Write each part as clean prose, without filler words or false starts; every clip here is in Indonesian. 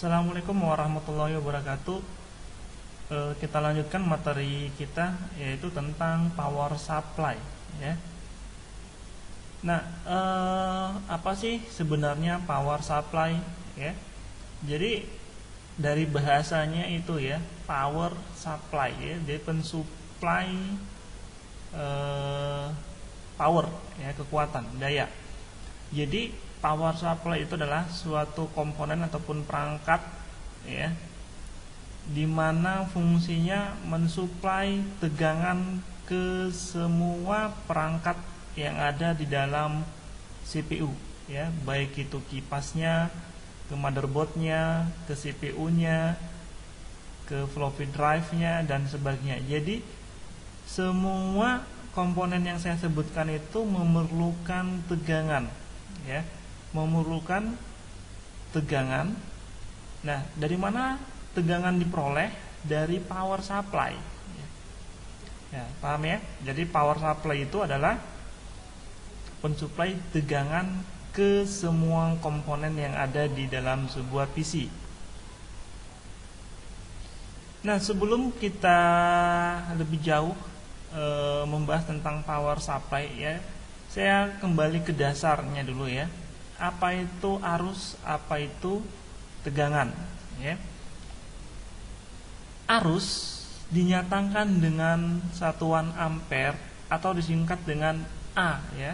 Assalamualaikum warahmatullahi wabarakatuh. Kita lanjutkan materi kita, yaitu tentang power supply, ya. Nah, apa sih sebenarnya power supply, ya? Jadi dari bahasanya itu ya, power supply, ya, jadi pensuplai power, ya, kekuatan, daya. Jadi power supply itu adalah suatu komponen ataupun perangkat, ya, di mana fungsinya mensuplai tegangan ke semua perangkat yang ada di dalam CPU, ya, baik itu kipasnya, ke motherboardnya, ke CPU-nya, ke floppy drive-nya dan sebagainya. Jadi semua komponen yang saya sebutkan itu memerlukan tegangan, ya, memerlukan tegangan. Nah, dari mana tegangan diperoleh? Dari power supply. Ya, paham ya? Jadi power supply itu adalah pensuplai tegangan ke semua komponen yang ada di dalam sebuah PC. Nah, sebelum kita lebih jauh membahas tentang power supply, ya, saya kembali ke dasarnya dulu, ya. Apa itu arus, apa itu tegangan, ya. Arus dinyatakan dengan satuan ampere atau disingkat dengan A, ya.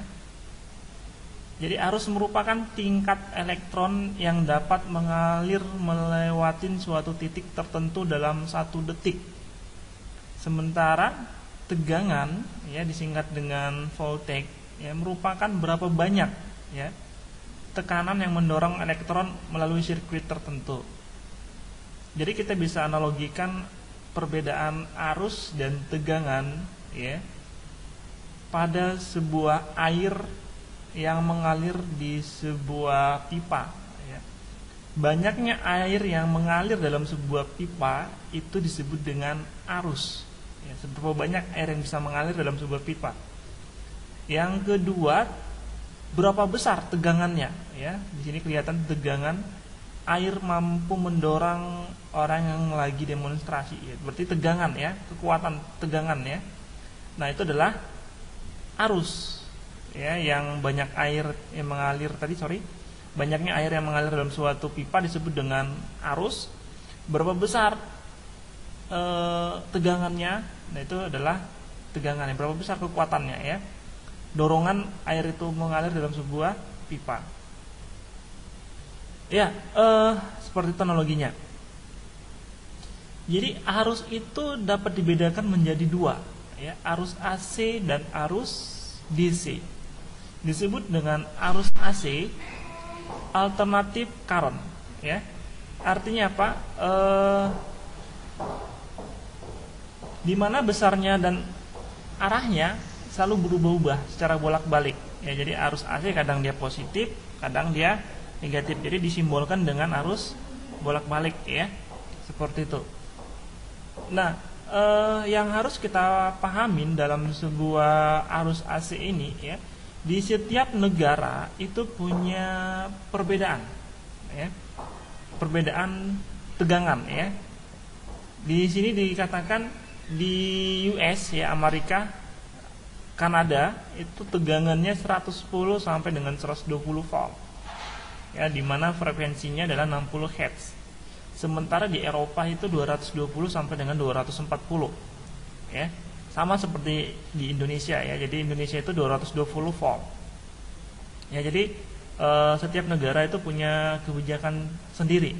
Jadi arus merupakan tingkat elektron yang dapat mengalir melewati suatu titik tertentu dalam 1 detik. Sementara tegangan, ya, disingkat dengan voltage, ya, merupakan berapa banyak, ya, tekanan yang mendorong elektron melalui sirkuit tertentu. Jadi kita bisa analogikan perbedaan arus dan tegangan, ya, pada sebuah air yang mengalir di sebuah pipa, ya. Banyaknya air yang mengalir dalam sebuah pipa itu disebut dengan arus, ya, seberapa banyak air yang bisa mengalir dalam sebuah pipa. Yang kedua, berapa besar tegangannya, ya. Di sini kelihatan tegangan air mampu mendorong orang yang lagi demonstrasi, ya. Berarti tegangan, ya, kekuatan tegangan, ya. Nah, itu adalah arus, ya, yang banyak air yang mengalir banyaknya air yang mengalir dalam suatu pipa disebut dengan arus. Berapa besar tegangannya? Nah, itu adalah tegangannya. Berapa besar kekuatannya, ya, dorongan air itu mengalir dalam sebuah pipa. Ya, seperti itu analoginya. Jadi arus itu dapat dibedakan menjadi 2, ya, arus AC dan arus DC. Disebut dengan arus AC, alternative current, ya. Artinya apa? Di mana besarnya dan arahnya selalu berubah-ubah secara bolak-balik, ya. Jadi arus AC kadang dia positif, kadang dia negatif. Jadi disimbolkan dengan arus bolak-balik, ya, seperti itu. Nah, yang harus kita pahamin dalam sebuah arus AC ini, ya, di setiap negara itu punya perbedaan, ya, perbedaan tegangan, ya. Di sini dikatakan di US, ya, Amerika, Kanada itu tegangannya 110 sampai dengan 120 volt, ya, di mana frekuensinya adalah 60 Hz. Sementara di Eropa itu 220 sampai dengan 240, ya. Sama seperti di Indonesia, ya. Jadi Indonesia itu 220 volt. Ya, jadi setiap negara itu punya kebijakan sendiri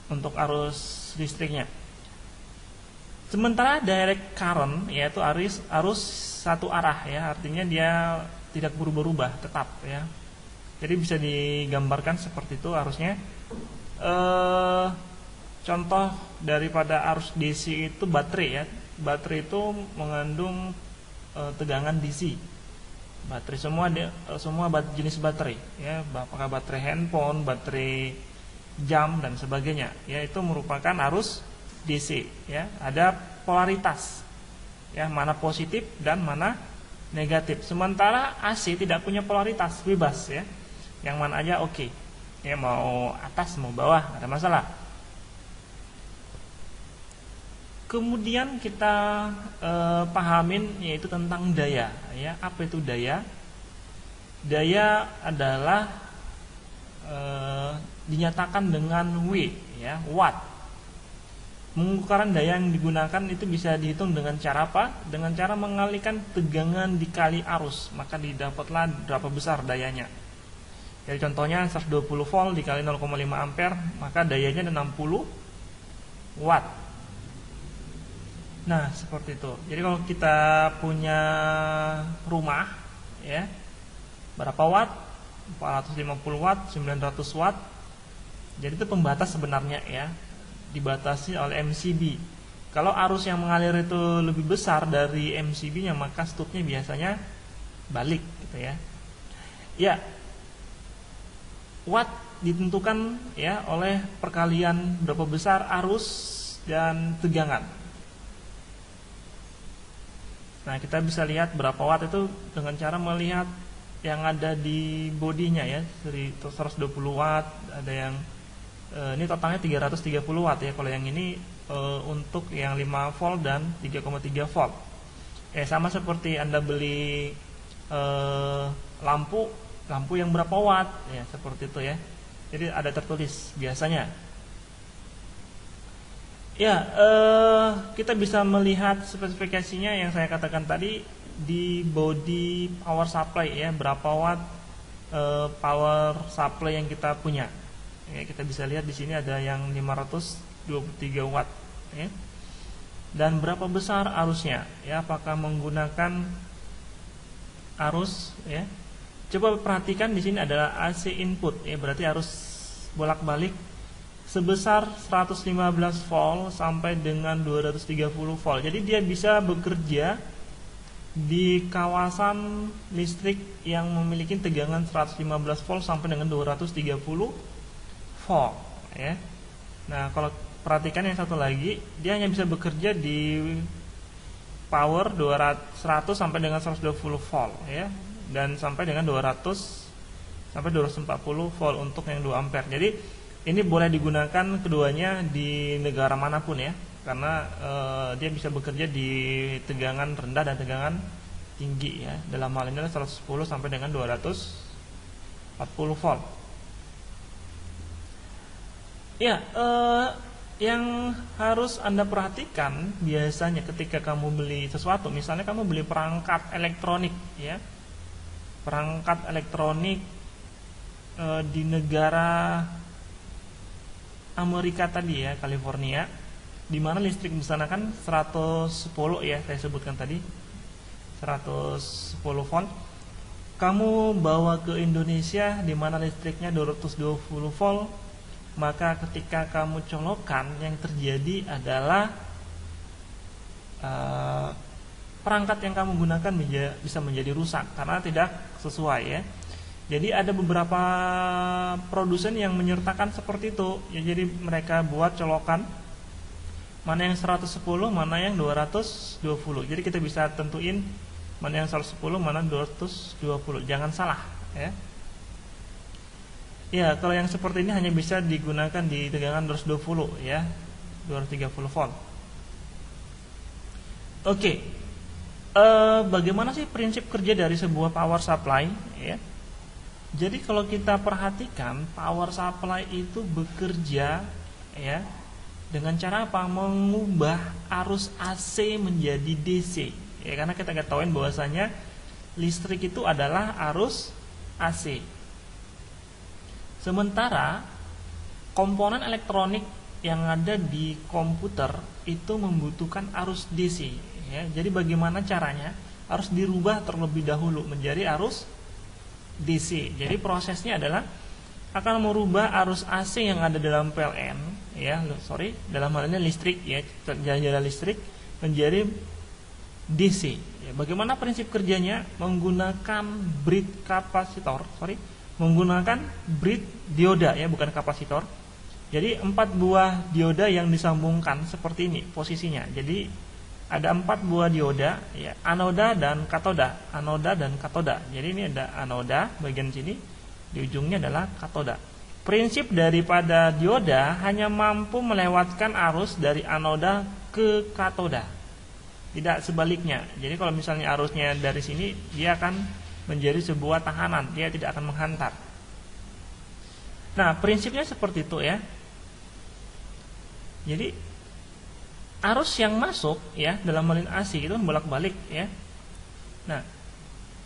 untuk arus listriknya. Sementara direct current, yaitu arus satu arah, ya, artinya dia tidak berubah-ubah, tetap, ya. Jadi bisa digambarkan seperti itu arusnya. Contoh daripada arus DC itu baterai, ya. Baterai itu mengandung tegangan DC. Baterai semua jenis baterai, ya, apakah baterai handphone, baterai jam dan sebagainya, ya, itu merupakan arus DC, ya. Ada polaritas, ya, mana positif dan mana negatif. Sementara AC tidak punya polaritas, bebas, ya. Yang mana aja oke. Ya, mau atas mau bawah, nggak ada masalah. Kemudian kita pahamin yaitu tentang daya. Ya, apa itu daya? Daya adalah dinyatakan dengan W, ya, watt. Pengukuran daya yang digunakan itu bisa dihitung dengan cara apa? Dengan cara mengalihkan tegangan dikali arus, maka didapatlah berapa besar dayanya. Jadi contohnya 120 volt dikali 0,5 ampere, maka dayanya 60 watt. Nah, seperti itu. Jadi kalau kita punya rumah, ya, berapa watt? 450 watt, 900 watt. Jadi itu pembatas sebenarnya, ya, dibatasi oleh MCB. Kalau arus yang mengalir itu lebih besar dari MCB-nya, maka stupnya biasanya balik, gitu ya. Ya, watt ditentukan, ya, oleh perkalian berapa besar arus dan tegangan. Nah, kita bisa lihat berapa watt itu dengan cara melihat yang ada di bodinya, ya, 120 watt, ada yang ini totalnya 330 watt, ya. Kalau yang ini untuk yang 5 volt dan 3,3 volt. Sama seperti Anda beli lampu yang berapa watt, ya, seperti itu, ya. Jadi ada tertulis biasanya. Ya, kita bisa melihat spesifikasinya yang saya katakan tadi di body power supply, ya, berapa watt power supply yang kita punya. Ya, kita bisa lihat di sini ada yang 523 watt, ya. Dan berapa besar arusnya, ya, apakah menggunakan arus, ya. Coba perhatikan di sini adalah AC input, ya, berarti arus bolak-balik sebesar 115 volt sampai dengan 230 volt. Jadi dia bisa bekerja di kawasan listrik yang memiliki tegangan 115 volt sampai dengan 230 volt, ya. Nah, kalau perhatikan yang satu lagi, dia hanya bisa bekerja di power 100 sampai dengan 120 volt, ya, dan sampai dengan 200 sampai 240 volt untuk yang 2 ampere. Jadi ini boleh digunakan keduanya di negara manapun, ya, karena dia bisa bekerja di tegangan rendah dan tegangan tinggi, ya. Dalam hal ini 110 sampai dengan 240 volt. Ya, yang harus Anda perhatikan biasanya ketika kamu beli sesuatu, misalnya kamu beli perangkat elektronik, ya, perangkat elektronik di negara Amerika tadi, ya, California, di mana listrik di sana kan 110, ya, saya sebutkan tadi 110 volt. Kamu bawa ke Indonesia di mana listriknya 220 volt, maka ketika kamu colokkan, yang terjadi adalah perangkat yang kamu gunakan bisa menjadi rusak karena tidak sesuai, ya. Jadi ada beberapa produsen yang menyertakan seperti itu, ya. Jadi mereka buat colokan mana yang 110, mana yang 220. Jadi kita bisa tentuin mana yang 110, mana 220. Jangan salah, ya. Ya, kalau yang seperti ini hanya bisa digunakan di tegangan 220, ya, 230 volt. Oke. Bagaimana sih prinsip kerja dari sebuah power supply, ya? Jadi kalau kita perhatikan, power supply itu bekerja, ya, dengan cara apa? Mengubah arus AC menjadi DC, ya, karena kita ketahui bahwasanya listrik itu adalah arus AC. Sementara komponen elektronik yang ada di komputer itu membutuhkan arus DC, ya. Jadi bagaimana caranya? Harus dirubah terlebih dahulu menjadi arus DC. Jadi prosesnya adalah akan merubah arus AC yang ada dalam PLN, ya, dalam hal ini listrik, ya, jalan listrik menjadi DC. Ya, bagaimana prinsip kerjanya? Menggunakan menggunakan bridge dioda, ya, bukan kapasitor. Jadi 4 buah dioda yang disambungkan seperti ini posisinya. Jadi ada 4 buah dioda, ya, anoda dan katoda. Jadi ini ada anoda bagian sini, di ujungnya adalah katoda. prinsip daripada dioda hanya mampu melewatkan arus dari anoda ke katoda, tidak sebaliknya. Jadi kalau misalnya arusnya dari sini, dia akan menjadi sebuah tahanan, dia tidak akan menghantar. Nah, prinsipnya seperti itu ya. Jadi arus yang masuk ya dalam melin AC itu bolak-balik ya. Nah,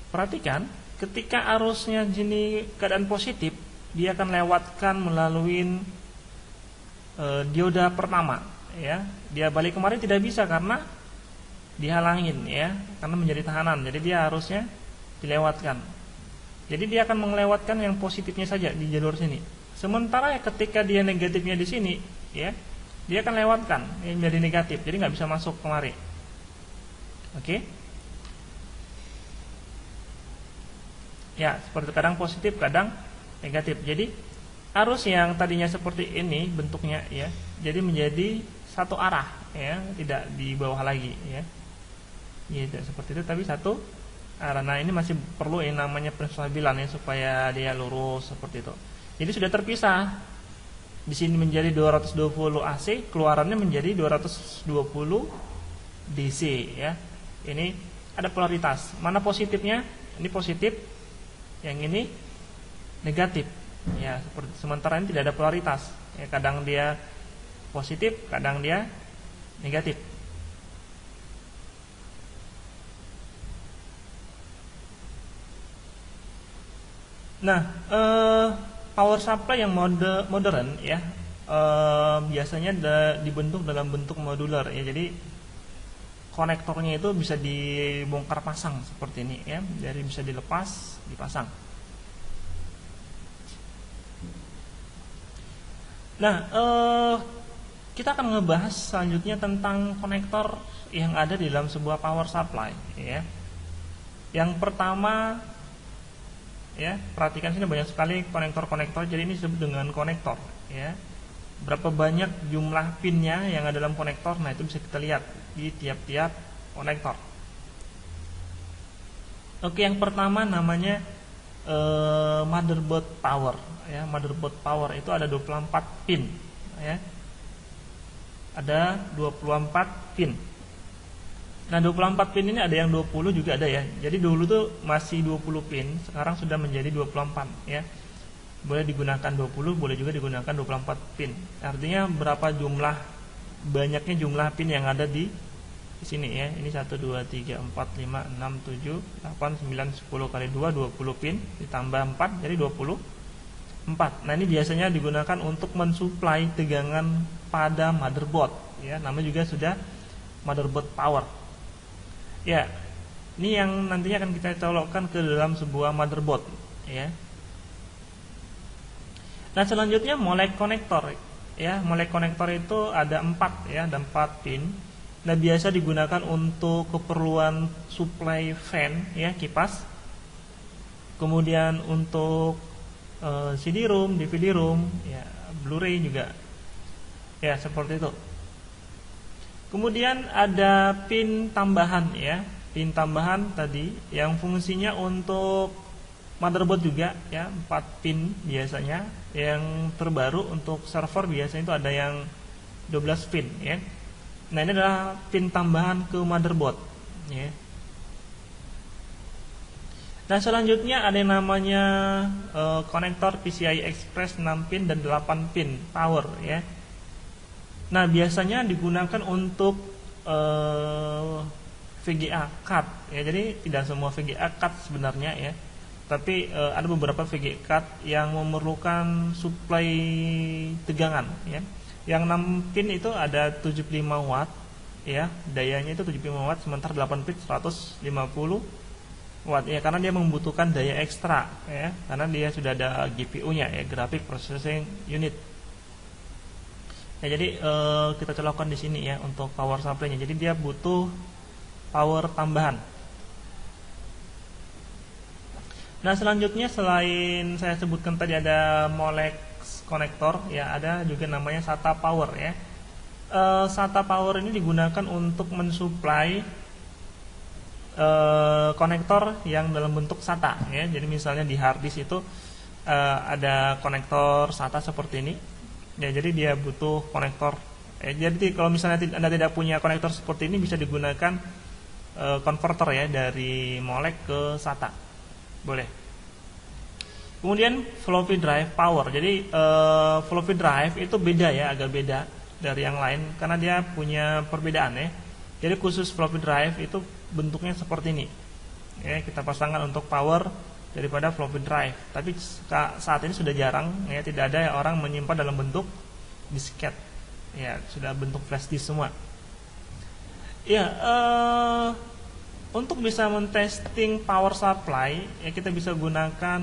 perhatikan ketika arusnya gini keadaan positif, dia akan lewatkan melalui dioda pertama ya. Dia balik kemarin tidak bisa karena dihalangin ya, karena menjadi tahanan. Jadi dia harusnya dilewatkan. Jadi dia akan melewatkan yang positifnya saja di jalur sini. Sementara ketika dia negatifnya di sini ya, dia akan lewatkan yang menjadi negatif. Jadi nggak bisa masuk kemari. Oke? Ya, seperti kadang positif, kadang negatif. Jadi arus yang tadinya seperti ini bentuknya ya, jadi menjadi satu arah ya, tidak di bawah lagi ya. Ya, tidak seperti itu tapi satu arah. Nah, ini masih perlu yang namanya penstabilan ya supaya dia lurus seperti itu. Jadi sudah terpisah. Di sini menjadi 220 AC, keluarannya menjadi 220 DC ya. Ini ada polaritas. Mana positifnya? Ini positif, yang ini negatif. Ya, seperti sementara ini tidak ada polaritas. Ya, kadang dia positif, kadang dia negatif. Nah, power supply yang modern ya, biasanya dibentuk dalam bentuk modular ya. Jadi konektornya itu bisa dibongkar pasang seperti ini ya, jadi bisa dilepas, dipasang. Nah, kita akan ngebahas selanjutnya tentang konektor yang ada di dalam sebuah power supply ya. Yang pertama ya, perhatikan sini banyak sekali konektor-konektor. Jadi ini disebut dengan konektor ya. Berapa banyak jumlah pinnya yang ada dalam konektor, nah itu bisa kita lihat di tiap-tiap konektor. Oke, yang pertama namanya motherboard power ya. Motherboard power itu ada 24 pin ya. Ada 24 pin. Nah, 24 pin ini ada yang 20 juga ada ya. Jadi dulu tuh masih 20 pin, sekarang sudah menjadi 24 ya. Boleh digunakan 20, boleh juga digunakan 24 pin. Artinya berapa banyaknya jumlah pin yang ada di sini ya. Ini 1 2 3 4 5 6 7 8 9 10 kali 2 20 pin ditambah 4 jadi 24. Nah, ini biasanya digunakan untuk mensuplai tegangan pada motherboard ya. Namanya juga sudah motherboard power. Ya, ini yang nantinya akan kita colokkan ke dalam sebuah motherboard ya. Nah, selanjutnya molek konektor ya. Molek konektor itu ada 4 ya, ada 4 pin. Nah, biasa digunakan untuk keperluan supply fan ya, kipas. Kemudian untuk CD-ROM, DVD-ROM ya, Blu-ray juga. Ya, seperti itu. Kemudian ada pin tambahan ya. Pin tambahan tadi yang fungsinya untuk motherboard juga ya, 4 pin biasanya. Yang terbaru untuk server biasanya itu ada yang 12 pin ya. Nah, ini adalah pin tambahan ke motherboard ya. Nah, selanjutnya ada yang namanya konektor PCI Express 6 pin dan 8 pin power ya. Nah, biasanya digunakan untuk VGA cut ya. Jadi tidak semua VGA cut sebenarnya ya. Tapi ada beberapa VGA cut yang memerlukan suplai tegangan ya. Yang 6 pin itu ada 75 watt ya. Dayanya itu 75 watt, sementara 8 pin 150 watt ya, karena dia membutuhkan daya ekstra ya. Karena dia sudah ada GPU-nya ya, Graphic Processing Unit. Ya, jadi kita colokkan di sini ya untuk power supply-nya. Jadi dia butuh power tambahan. Nah, selanjutnya selain saya sebutkan tadi ada Molex konektor ya, ada juga namanya SATA power ya. SATA power ini digunakan untuk mensuplai konektor yang dalam bentuk SATA ya. Jadi misalnya di hard disk itu ada konektor SATA seperti ini. Ya, jadi dia butuh konektor. Jadi kalau misalnya Anda tidak punya konektor seperti ini, bisa digunakan konverter ya dari molek ke SATA. Boleh. Kemudian floppy drive power. Jadi floppy drive itu beda ya, agak beda dari yang lain karena dia punya perbedaan ya. Jadi khusus floppy drive itu bentuknya seperti ini. Ya, kita pasangkan untuk power daripada floppy drive. Tapi saat ini sudah jarang ya, tidak ada orang menyimpan dalam bentuk disket. Ya, sudah bentuk flash disk semua. Ya, untuk bisa mentesting power supply ya, kita bisa gunakan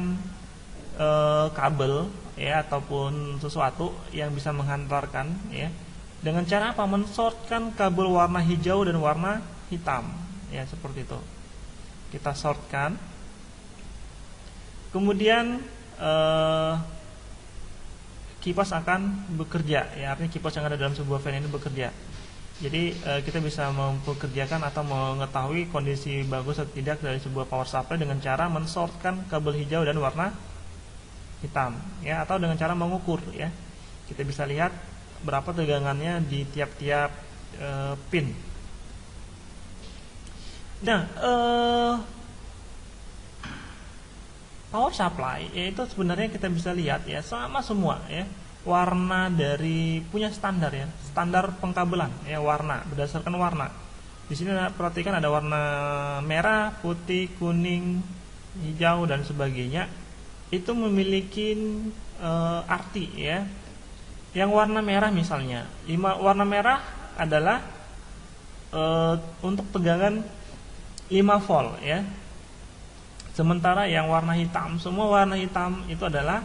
kabel ya ataupun sesuatu yang bisa menghantarkan ya. Dengan cara apa? Mensortkan kabel warna hijau dan warna hitam ya, seperti itu. Kita sortkan. Kemudian kipas akan bekerja ya, artinya kipas yang ada dalam sebuah fan ini bekerja. Jadi kita bisa mempekerjakan atau mengetahui kondisi bagus atau tidak dari sebuah power supply dengan cara mensortkan kabel hijau dan warna hitam ya, atau dengan cara mengukur ya. Kita bisa lihat berapa tegangannya di tiap-tiap pin. Nah, power supply yaitu sebenarnya kita bisa lihat ya, sama semua ya, warna dari punya standar ya, standar pengkabelan ya, warna berdasarkan warna. Di sini perhatikan ada warna merah, putih, kuning, hijau dan sebagainya. Itu memiliki arti ya. Yang warna merah misalnya, warna merah adalah untuk tegangan 5 volt ya. Sementara yang warna hitam, semua warna hitam itu adalah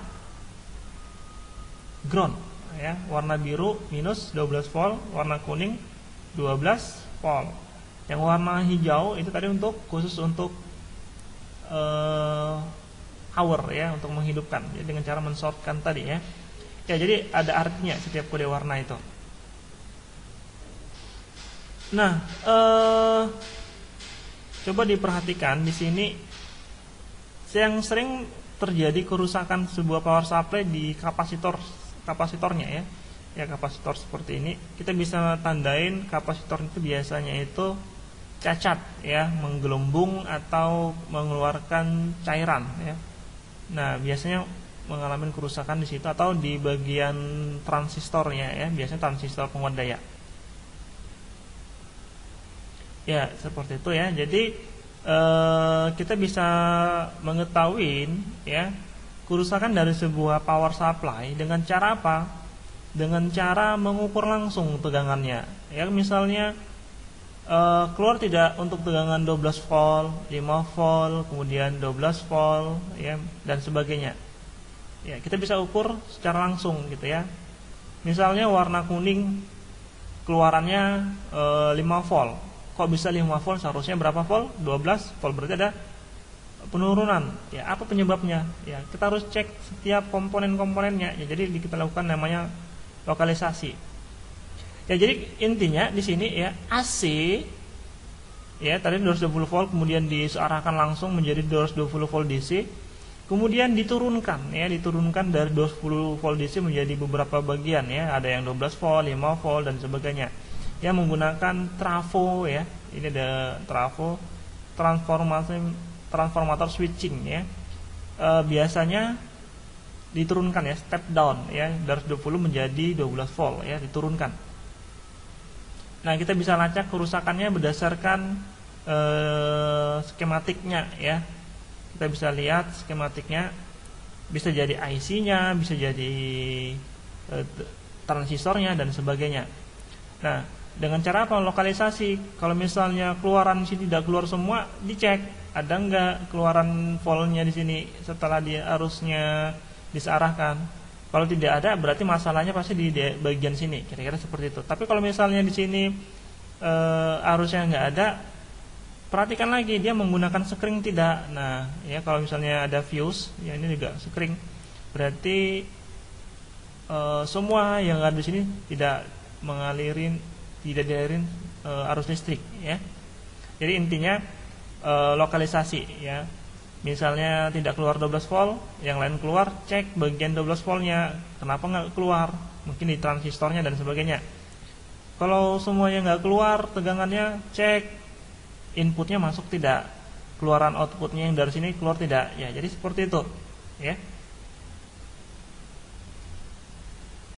ground ya. Warna biru minus 12 volt, warna kuning 12 volt. Yang warna hijau itu tadi khusus untuk power ya, untuk menghidupkan ya, dengan cara mensortkan tadi ya. Ya, jadi ada artinya setiap kode warna itu. Nah, coba diperhatikan di sini. Yang sering terjadi kerusakan sebuah power supply di kapasitornya ya. Ya, kapasitor seperti ini. Kita bisa tandain kapasitor itu biasanya itu cacat ya, menggelembung atau mengeluarkan cairan ya. Nah, biasanya mengalami kerusakan di situ atau di bagian transistornya ya, biasanya transistor penguat daya. Ya, seperti itu ya. Jadi kita bisa mengetahui ya kerusakan dari sebuah power supply dengan cara apa? Dengan cara mengukur langsung tegangannya. Ya, misalnya keluar tidak untuk tegangan 12 volt, 5 volt, kemudian 12 volt ya, dan sebagainya. Ya, kita bisa ukur secara langsung gitu ya. Misalnya warna kuning keluarannya 5 volt. Kok bisa 5 volt? Seharusnya berapa volt? 12 volt, berarti ada penurunan. Ya, apa penyebabnya? Ya, kita harus cek setiap komponen-komponennya. Ya, jadi kita lakukan namanya lokalisasi. Ya, jadi intinya di sini ya, AC ya tadi 220 volt kemudian diarahkan langsung menjadi 220 volt DC. Kemudian diturunkan ya, diturunkan dari 220 volt DC menjadi beberapa bagian ya, ada yang 12 volt, 5 volt dan sebagainya. Ya, menggunakan trafo ya. Ini ada trafo, transformator switching ya. Biasanya diturunkan ya, step down ya, dari 20 menjadi 12 volt ya, diturunkan. Nah, kita bisa lacak kerusakannya berdasarkan skematiknya ya. Kita bisa lihat skematiknya, bisa jadi IC-nya, bisa jadi transistornya dan sebagainya. Nah, dengan cara apa? Lokalisasi. Kalau misalnya keluaran di sini tidak keluar semua, dicek ada enggak keluaran voltnya di sini setelah dia arusnya disarahkan. Kalau tidak ada, berarti masalahnya pasti di bagian sini. Kira-kira seperti itu. Tapi kalau misalnya di sini arusnya enggak ada, perhatikan lagi dia menggunakan sekring tidak. Nah, ya kalau misalnya ada fuse, ya ini juga sekring. Berarti semua yang ada di sini tidak dialirin arus listrik ya. Jadi intinya lokalisasi ya. Misalnya tidak keluar 12 volt, yang lain keluar, cek bagian 12 voltnya, kenapa nggak keluar? Mungkin di transistornya dan sebagainya. Kalau semuanya nggak keluar tegangannya, cek inputnya masuk tidak, keluaran outputnya yang dari sini keluar tidak. Ya, jadi seperti itu, ya.